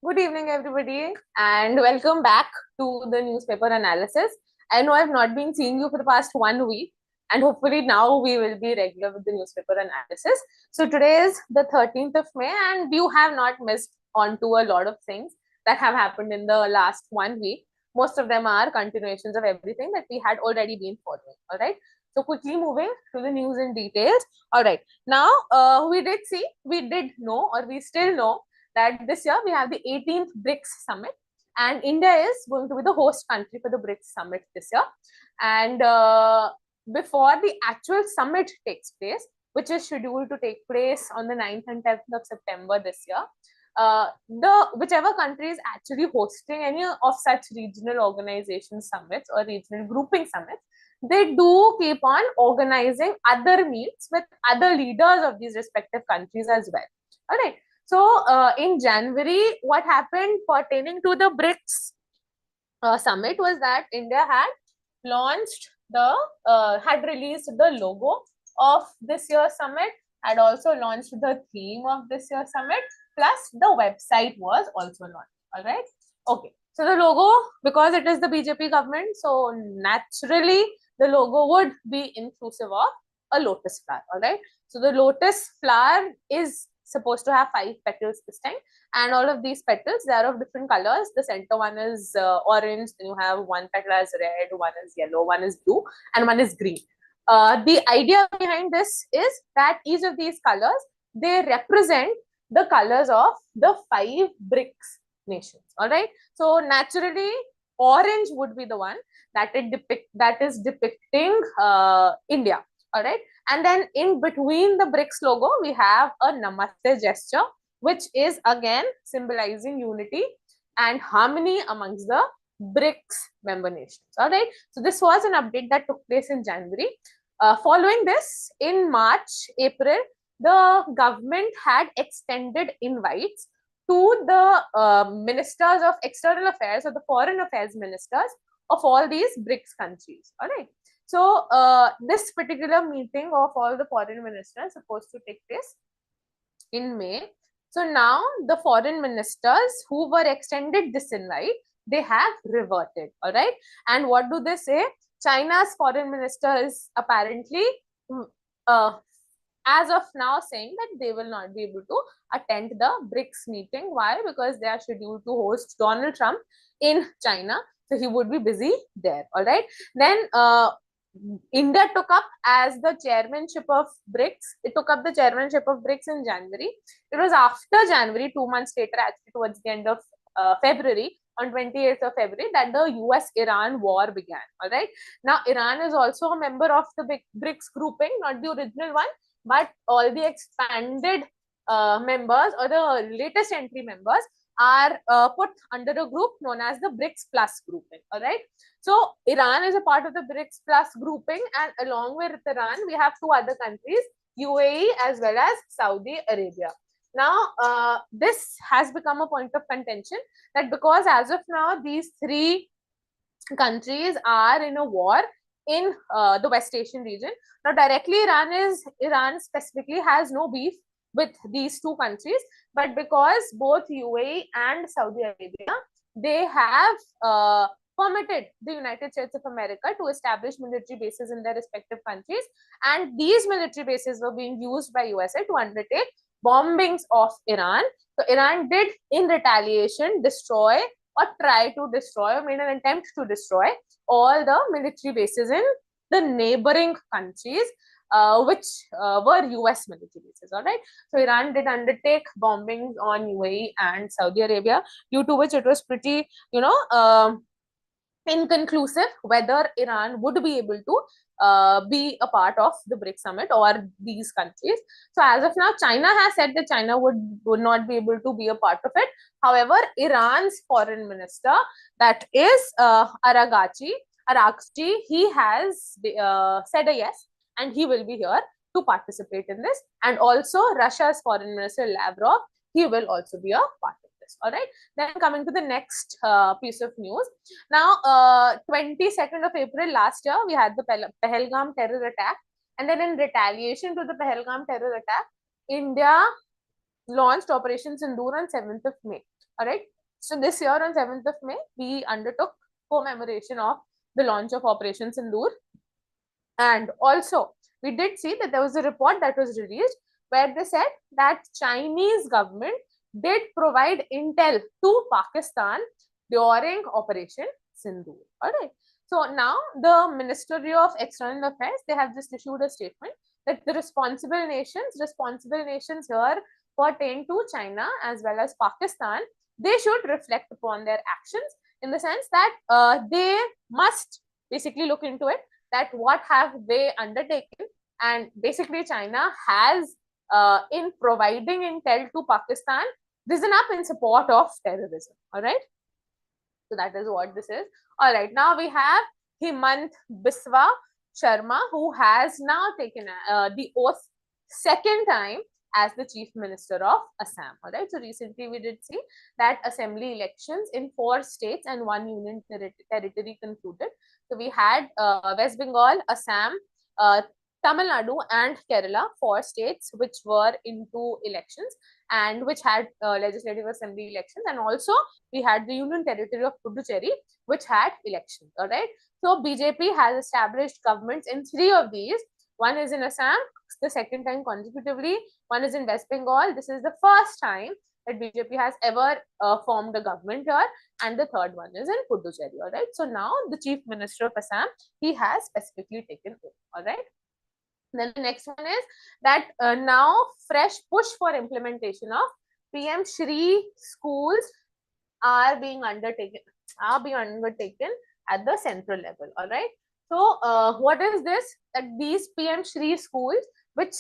Good evening, everybody, and welcome back to the newspaper analysis. I know I've not been seeing you for the past 1 week, and hopefully now we will be regular with the newspaper analysis. So today is the 13th of May, and you have not missed on to a lot of things that have happened in the last 1 week. Most of them are continuations of everything that we had already been following. All right. So quickly moving to the news in details. All right. Now we did know, or we still know that this year we have the 18th BRICS Summit, and India is going to be the host country for the BRICS Summit this year. And before the actual summit takes place, which is scheduled to take place on the 9th and 10th of September this year, whichever country is actually hosting any of such regional organization summits or regional grouping summits, they do keep on organizing other meets with other leaders of these respective countries as well. All right. So in January, what happened pertaining to the BRICS summit was that India had released the logo of this year's summit, had also launched the theme of this year's summit, plus the website was also launched. All right. Okay. So the logo, because it is the BJP government, so naturally the logo would be inclusive of a lotus flower. All right. So the lotus flower is supposed to have 5 petals this time, and all of these petals, they are of different colors. The center one is orange, then you have one petal as red, one is yellow, one is blue, and one is green. The idea behind this is that each of these colors, they represent the colors of the 5 BRICS nations. All right. So naturally, orange would be the one that is depicting India. All right. And then in between the BRICS logo, we have a Namaste gesture, which is again symbolizing unity and harmony amongst the BRICS member nations. All right. So this was an update that took place in January. Following this, in March, April, the government had extended invites to the ministers of external affairs or the foreign affairs ministers of all these BRICS countries. All right. So this particular meeting of all the foreign ministers is supposed to take place in May. So now the foreign ministers who were extended this invite, they have reverted. All right. And what do they say? China's foreign minister is apparently as of now saying that they will not be able to attend the BRICS meeting. Why? Because they are scheduled to host Donald Trump in China. So he would be busy there. All right. Then India took up as the chairmanship of BRICS. It took up the chairmanship of BRICS in January. It was after January, 2 months later, actually towards the end of February, on 28th of February, that the US-Iran war began. All right. Now, Iran is also a member of the BRICS grouping, not the original one, but all the expanded members or the latest entry members are put under a group known as the BRICS Plus grouping. All right. So Iran is a part of the BRICS Plus grouping, and along with Iran, we have 2 other countries, UAE as well as Saudi Arabia. Now, this has become a point of contention that because as of now, these 3 countries are in a war in the West Asian region. Now, directly Iran specifically has no beef with these 2 countries, but because both UAE and Saudi Arabia, they have permitted the United States of America to establish military bases in their respective countries, and these military bases were being used by USA to undertake bombings of Iran. So Iran did, in retaliation, destroy or try to destroy or made an attempt to destroy all the military bases in the neighboring countries, which were US military bases. All right. So Iran did undertake bombings on UAE and Saudi Arabia, due to which it was pretty, inconclusive whether Iran would be able to be a part of the BRICS summit or these countries. So as of now, China has said that China would not be able to be a part of it. However, Iran's foreign minister, that is Aragchi, he has said a yes, and he will be here to participate in this. And also Russia's foreign minister Lavrov, he will also be a part of this. All right. Then coming to the next piece of news. Now, 22nd of April last year, we had the Pahalgam terror attack. And then in retaliation to the Pahalgam terror attack, India launched Operation Sindoor on 7th of May. All right. So this year on 7th of May, we undertook commemoration of the launch of Operation Sindoor. And also, we did see that there was a report that was released where they said that Chinese government did provide intel to Pakistan during Operation Sindoor. All right. So now the Ministry of External Affairs, they have just issued a statement that the responsible nations here pertain to China as well as Pakistan. They should reflect upon their actions in the sense that they must basically look into it, that what have they undertaken, and basically China has in providing intel to Pakistan risen up in support of terrorism. All right, so that is what this is. All right, now we have Himant Biswa Sharma, who has now taken the oath second time as the Chief Minister of Assam. All right, so recently we did see that assembly elections in 4 states and 1 union territory concluded. So we had West Bengal, Assam, Tamil Nadu and Kerala, 4 states which were into elections and which had legislative assembly elections, and also we had the union territory of Puducherry which had elections. All right, so BJP has established governments in 3 of these. One is in Assam, the second time consecutively. One is in West Bengal. This is the first time that BJP has ever formed a government here, and the third one is in Puducherry. All right, so now the Chief Minister of Assam, he has specifically taken oath. All right. Then the next one is that now fresh push for implementation of PM Shri schools are being undertaken at the central level. All right. So what is this? That these PM Shri schools, which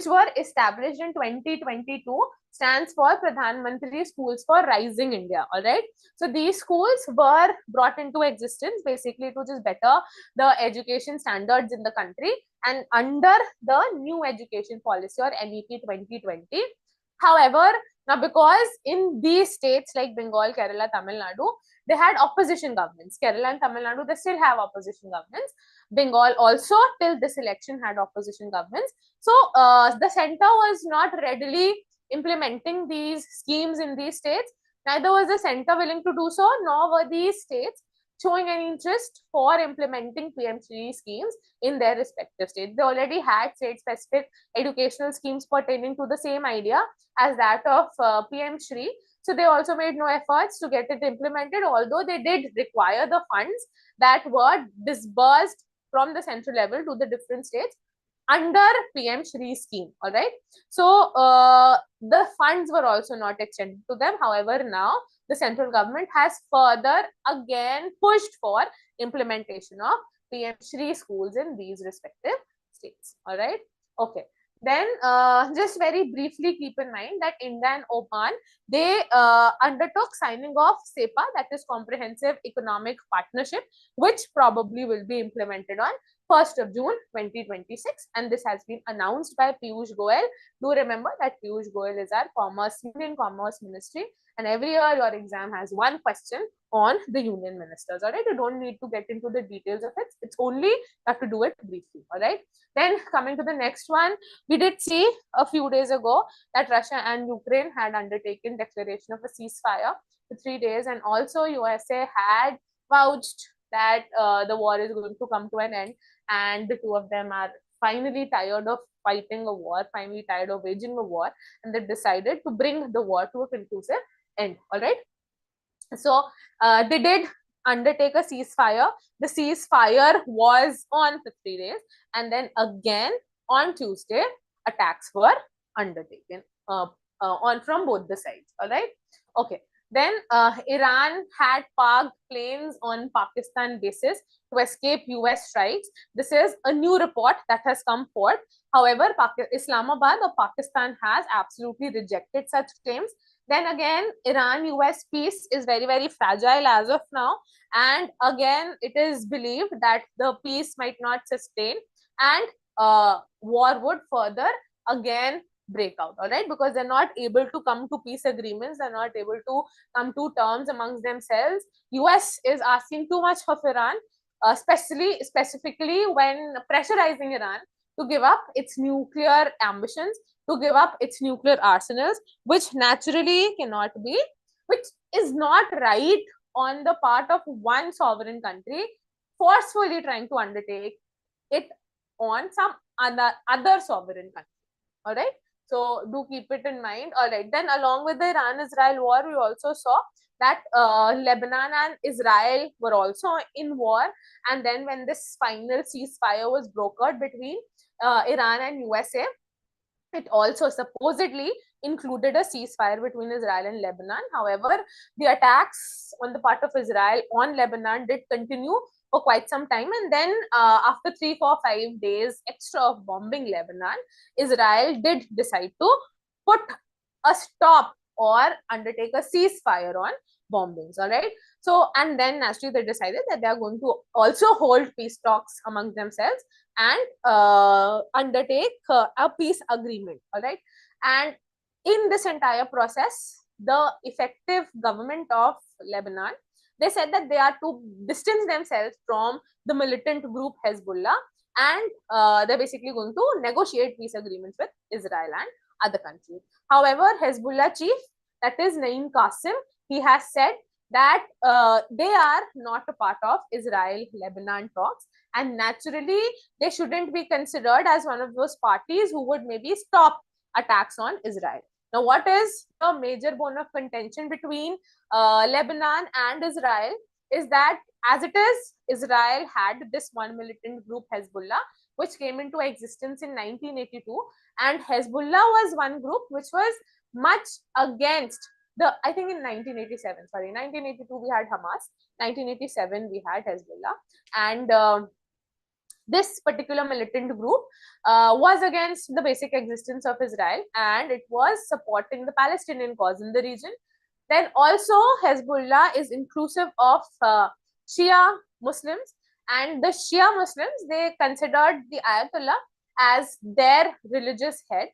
were established in 2022, stands for Pradhan Mantri Schools for Rising India. All right. So these schools were brought into existence basically to just better the education standards in the country, and under the new education policy or NEP 2020. However, now because in these states like Bengal, Kerala, Tamil Nadu, they had opposition governments. Kerala and Tamil Nadu, they still have opposition governments. Bengal also till this election had opposition governments. So the center was not readily implementing these schemes in these states. Neither was the center willing to do so, nor were these states showing any interest for implementing PM3 schemes in their respective states. They already had state-specific educational schemes pertaining to the same idea as that of PM Shri. So they also made no efforts to get it implemented, although they did require the funds that were disbursed from the central level to the different states under PM Shri scheme. All right. So the funds were also not extended to them. However, now the central government has further again pushed for implementation of PM Shri schools in these respective states. All right. Okay. Then just very briefly keep in mind that India and Oman, they undertook signing off SEPA, that is Comprehensive Economic Partnership, which probably will be implemented on 1st of June 2026, and this has been announced by Piyush Goyal. Do remember that Piyush Goyal is our Union Commerce Ministry, and every year your exam has one question on the union ministers. All right, you don't need to get into the details of it. It's only you have to do it briefly. All right. Then coming to the next one, we did see a few days ago that Russia and Ukraine had undertaken declaration of a ceasefire for 3 days, and also USA had vouched that the war is going to come to an end, and the two of them are finally tired of fighting a war, finally tired of waging a war, and they decided to bring the war to a conclusive end. All right. So they did undertake a ceasefire. The ceasefire was on for 3 days, and then again on Tuesday, attacks were undertaken on from both the sides. All right. Okay. Then Iran had parked planes on Pakistan bases to escape US strikes. This is a new report that has come forth. However, Islamabad or Pakistan has absolutely rejected such claims. Then again, Iran-US peace is very, very fragile as of now. And again, it is believed that the peace might not sustain, and war would further again break out. All right, because they're not able to come to peace agreements, they're not able to come to terms amongst themselves. US is asking too much of Iran, specifically when pressurizing Iran to give up its nuclear ambitions, to give up its nuclear arsenals, which naturally cannot be which is not right on the part of one sovereign country forcefully trying to undertake it on some other sovereign country. All right. So do keep it in mind. All right. Then along with the Iran-Israel war, we also saw that Lebanon and Israel were also in war. And then when this final ceasefire was brokered between Iran and USA, it also supposedly included a ceasefire between Israel and Lebanon. However, the attacks on the part of Israel on Lebanon did continue for quite some time. And then after 3, 4, 5 days extra of bombing Lebanon, Israel did decide to put a stop or undertake a ceasefire on bombings. All right. So, and then naturally they decided that they are going to also hold peace talks among themselves and undertake a peace agreement. All right. And in this entire process, the effective government of Lebanon, they said that they are to distance themselves from the militant group Hezbollah, and they're basically going to negotiate peace agreements with Israel and other countries. However, Hezbollah chief, that is Naim Qasim, he has said that they are not a part of Israel-Lebanon talks, and naturally they shouldn't be considered as one of those parties who would maybe stop attacks on Israel. Now, what is the major bone of contention between Lebanon and Israel is that, as it is, Israel had this one militant group, Hezbollah, which came into existence in 1982, and Hezbollah was one group which was much against I think in 1987, sorry, 1982 we had Hamas, 1987 we had Hezbollah, and this particular militant group was against the basic existence of Israel, and it was supporting the Palestinian cause in the region. Then also Hezbollah is inclusive of Shia Muslims, and the Shia Muslims, they considered the Ayatollah as their religious head,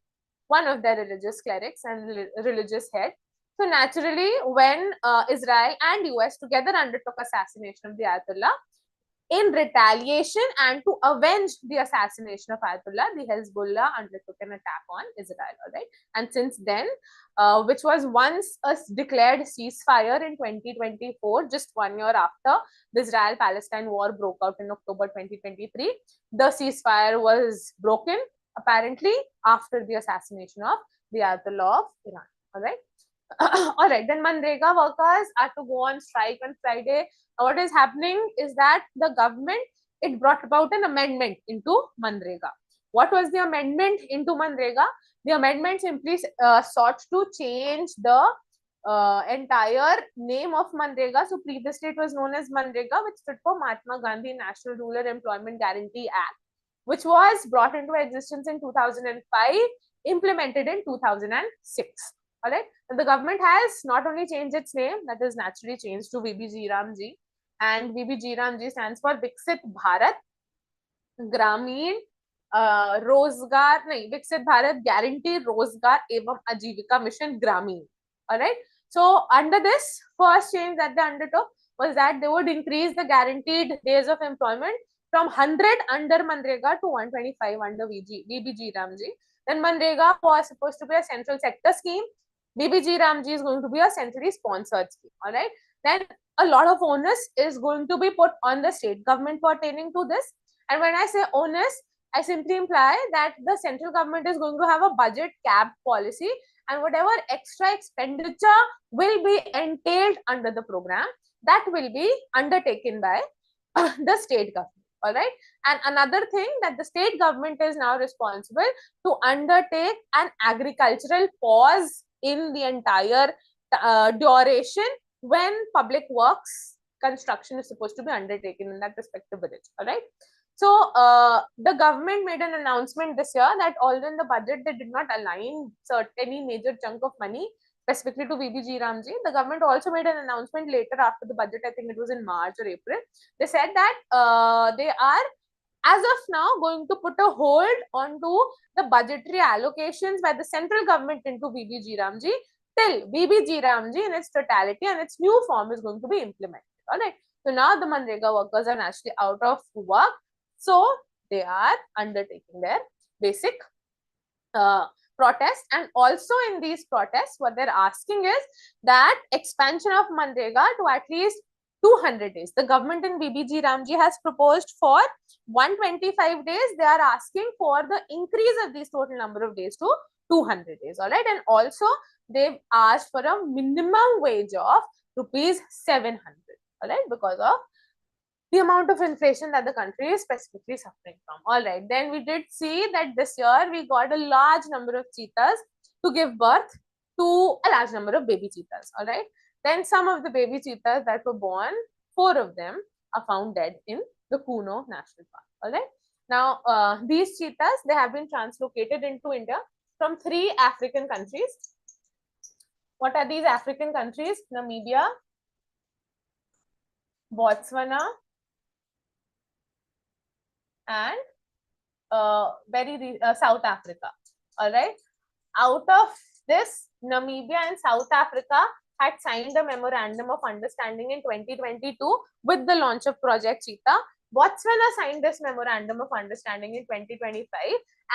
one of their religious clerics and religious head. So naturally, when Israel and US together undertook assassination of the Ayatollah, in retaliation and to avenge the assassination of Ayatollah, the Hezbollah undertook an attack on Israel. All right, and since then, which was once a declared ceasefire in 2024, just 1 year after the Israel-Palestine war broke out in October 2023, the ceasefire was broken apparently after the assassination of the Ayatollah of Iran. All right. All right, then Manrega workers are to go on strike on Friday. What is happening is that the government, it brought about an amendment into Manrega. What was the amendment into Manrega? The amendment simply sought to change the entire name of Manrega. So previously it was known as Manrega, which stood for Mahatma Gandhi National Rural Employment Guarantee Act, which was brought into existence in 2005, implemented in 2006. All right. And the government has not only changed its name, that is naturally changed to VBG Ramji, and VBG Ramji stands for Viksit Bharat Gramin Rozgar, nahi, Viksit Bharat Guarantee Rozgar Evam Ajivika Mission Gramin. All right. So under this, first change that they undertook was that they would increase the guaranteed days of employment from 100 under Manrega to 125 under VBG Ramji. Then Manrega was supposed to be a central sector scheme. VBG Ramji is going to be a centrally sponsored scheme. All right. Then a lot of onus is going to be put on the state government pertaining to this. And when I say onus, I simply imply that the central government is going to have a budget cap policy, and whatever extra expenditure will be entailed under the program, that will be undertaken by the state government. All right. And another thing, that the state government is now responsible to undertake an agricultural pause in the entire duration when public works construction is supposed to be undertaken in that respective village. All right. So the government made an announcement this year that although in the budget they did not align any major chunk of money specifically to VBG Ramji, the government also made an announcement later after the budget. I think it was in March or April. They said that they are, as of now, going to put a hold onto the budgetary allocations by the central government into VBG Ramji till VBG Ramji in its totality and its new form is going to be implemented. All right. So now the Manrega workers are actually out of work. So they are undertaking their basic protests, and also in these protests what they're asking is that expansion of Manrega to at least 200 days. The government in BBG Ramji has proposed for 125 days. They are asking for the increase of this total number of days to 200 days. All right. And also they've asked for a minimum wage of rupees 700. All right. Because of the amount of inflation that the country is specifically suffering from. All right. Then we did see that this year we got a large number of cheetahs to give birth to a large number of baby cheetahs. All right. Then some of the baby cheetahs that were born, 4 of them are found dead in the Kuno National Park. All right. Now, these cheetahs, they have been translocated into India from 3 African countries. What are these African countries? Namibia, Botswana, and South Africa. All right. Out of this, Namibia and South Africa had signed a memorandum of understanding in 2022 with the launch of Project Cheetah. Botswana signed this memorandum of understanding in 2025,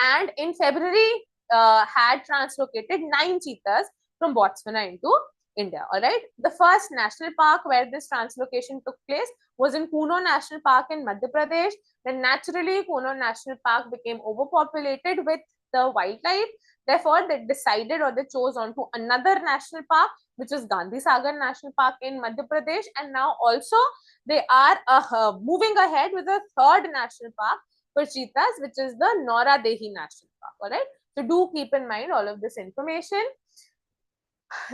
and in February had translocated 9 cheetahs from Botswana into India. All right. The first national park where this translocation took place was in Kuno National Park in Madhya Pradesh. Then naturally, Kuno National Park became overpopulated with the wildlife. Therefore, they decided, or they chose onto another national park, which is Gandhi Sagar National Park in Madhya Pradesh. And now also they are moving ahead with a third national park for cheetahs, which is the Nora Dehi National Park. All right. So do keep in mind all of this information.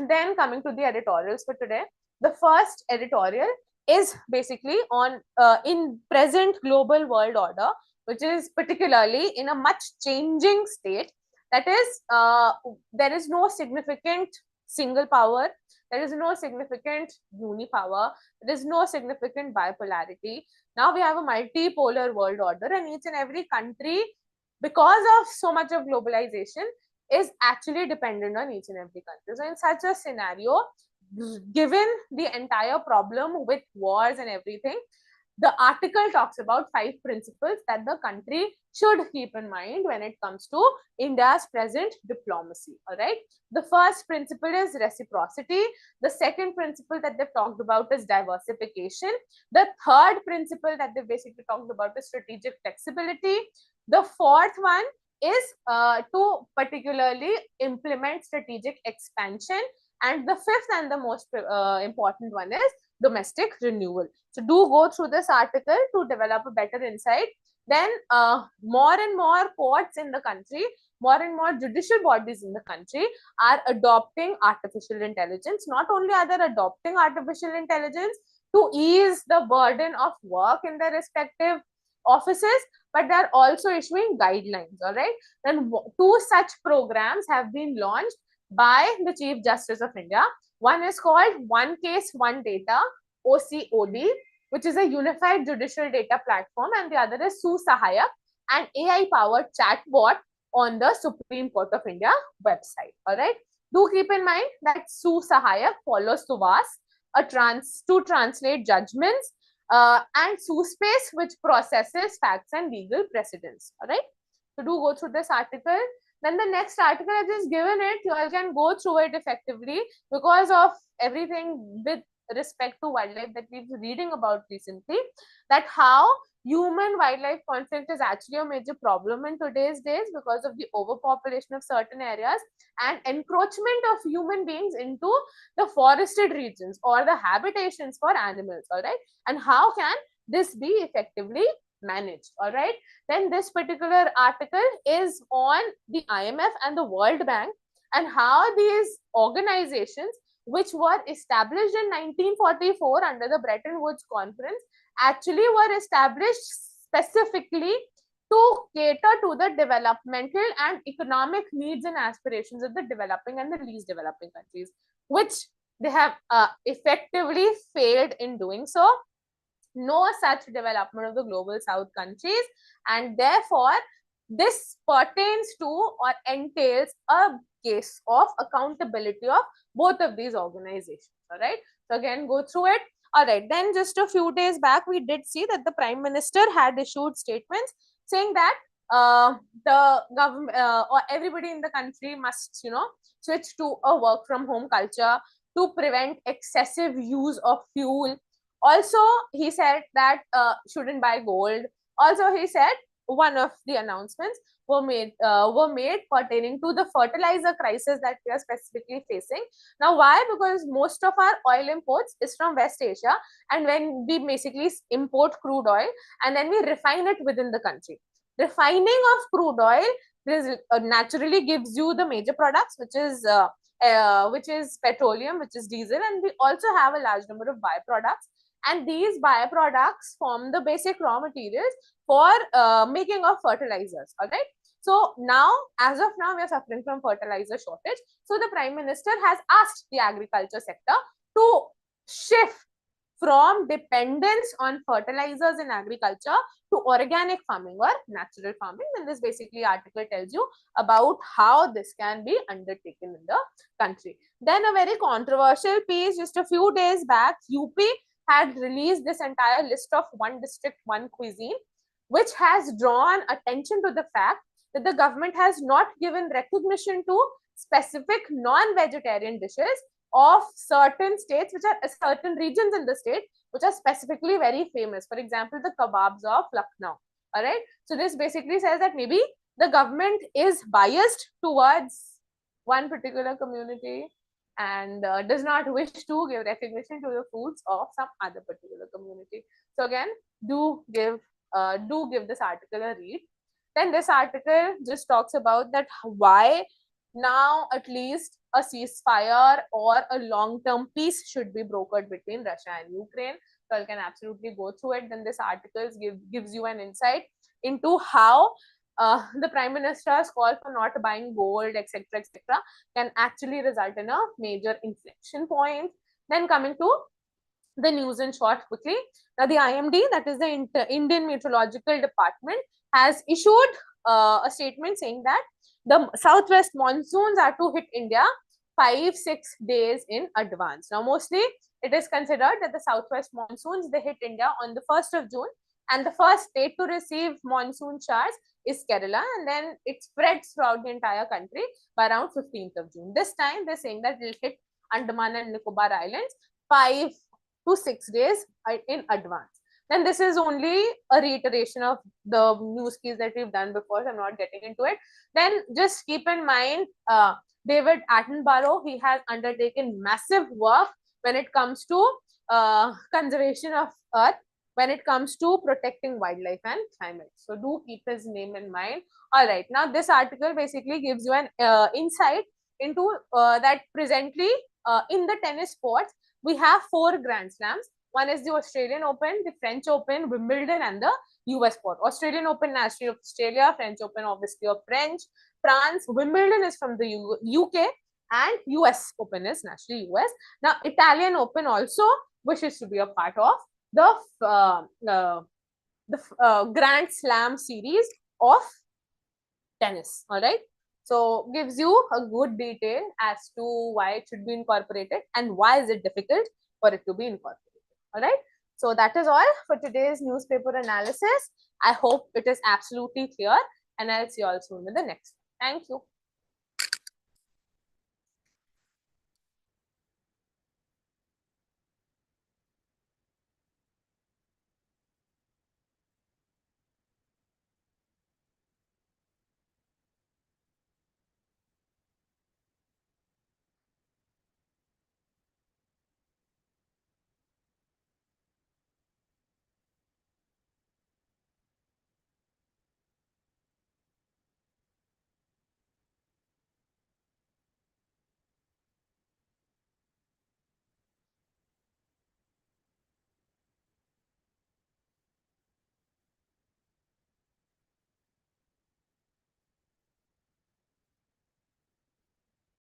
Then coming to the editorials for today, the first editorial is basically on in present global world order, which is particularly in a much changing state. That is, there is no significant single power, there is no significant unipower, there is no significant bipolarity. Now we have a multipolar world order, and each and every country, because of so much of globalization, is actually dependent on each and every country. So in such a scenario, given the entire problem with wars and everything, the article talks about 5 principles that the country should keep in mind when it comes to India's present diplomacy. All right. The first principle is reciprocity. The second principle that they've talked about is diversification. The third principle that they basically talked about is strategic flexibility. The fourth one is to particularly implement strategic expansion. And the fifth and the most important one is domestic renewal. So do go through this article to develop a better insight. Then more and more courts in the country, more and more judicial bodies in the country are adopting artificial intelligence. Not only are they adopting artificial intelligence to ease the burden of work in their respective offices, but they're also issuing guidelines. All right. Then 2 such programs have been launched by the Chief Justice of India. One is called One Case, One Data, OCOD, which is a unified judicial data platform, and the other is Susahayak, an AI-powered chatbot on the Supreme Court of India website. All right. Do keep in mind that Susahayak follows Suvas, to translate judgments, and Suspace, which processes facts and legal precedents. All right. So do go through this article. Then the next article I just given it, you all can go through it effectively because of everything with respect to wildlife that we've been reading about recently, that how human-wildlife conflict is actually a major problem in today's days because of the overpopulation of certain areas and encroachment of human beings into the forested regions or the habitations for animals. All right. And how can this be effectively managed? All right. Then this particular article is on the IMF and the World Bank and how these organizations, which were established in 1944 under the Bretton Woods Conference, actually were established specifically to cater to the developmental and economic needs and aspirations of the developing and the least developing countries, which they have effectively failed in doing so. No such development of the global south countries, and therefore this pertains to or entails a case of accountability of both of these organizations. All right. So again, go through it. All right. Then just a few days back, we did see that the Prime Minister had issued statements saying that the government or everybody in the country must, switch to a work from home culture to prevent excessive use of fuel. Also, he said that shouldn't buy gold. Also, he said one of the announcements were made pertaining to the fertilizer crisis that we are specifically facing. Now, why? Because most of our oil imports is from West Asia, and when we basically import crude oil and then we refine it within the country. Refining of crude oil naturally gives you the major products, which is petroleum, which is diesel, and we also have a large number of byproducts. And these byproducts form the basic raw materials for making of fertilizers. All right. So now, as of now, we are suffering from fertilizer shortage. So the Prime Minister has asked the agriculture sector to shift from dependence on fertilizers in agriculture to organic farming or natural farming. And this basically article tells you about how this can be undertaken in the country. Then a very controversial piece, just a few days back, UP had released this entire list of one district, one cuisine, which has drawn attention to the fact that the government has not given recognition to specific non-vegetarian dishes of certain states, which are certain regions in the state, which are specifically very famous. For example, the kebabs of Lucknow. All right. So this basically says that maybe the government is biased towards one particular community and does not wish to give recognition to the foods of some other particular community. So again, do give this article a read. Then this article just talks about that why now at least a ceasefire or a long-term peace should be brokered between Russia and Ukraine. So you can absolutely go through it. Then this article gives you an insight into how the Prime Minister's call for not buying gold, etc., can actually result in a major inflection point. Then coming to the news in short quickly. Now, the IMD, that is the Indian Meteorological Department, has issued a statement saying that the southwest monsoons are to hit India 5-6 days in advance. Now, mostly it is considered that the southwest monsoons, they hit India on the 1st of June, and the first state to receive monsoon showers is Kerala, and then it spreads throughout the entire country by around 15th of June. This time they're saying that it will hit Andaman and Nicobar Islands 5 to 6 days in advance. Then this is only a reiteration of the news piece that we've done before, so I'm not getting into it. Then just keep in mind, David Attenborough, he has undertaken massive work when it comes to conservation of Earth, when it comes to protecting wildlife and climate. So do keep his name in mind. All right, now this article basically gives you an insight into that presently in the tennis sports, we have 4 Grand Slams. One is the Australian Open, the French Open, Wimbledon, and the US Sport. Australian Open, nationally of Australia. French Open, obviously of French. France, Wimbledon is from the UK, and US Open is nationally US. Now, Italian Open also wishes to be a part of the Grand Slam series of tennis. All right. So gives you a good detail as to why it should be incorporated and why is it difficult for it to be incorporated. All right. So that is all for today's newspaper analysis. I hope it is absolutely clear, and I'll see you all soon in the next one. Thank you.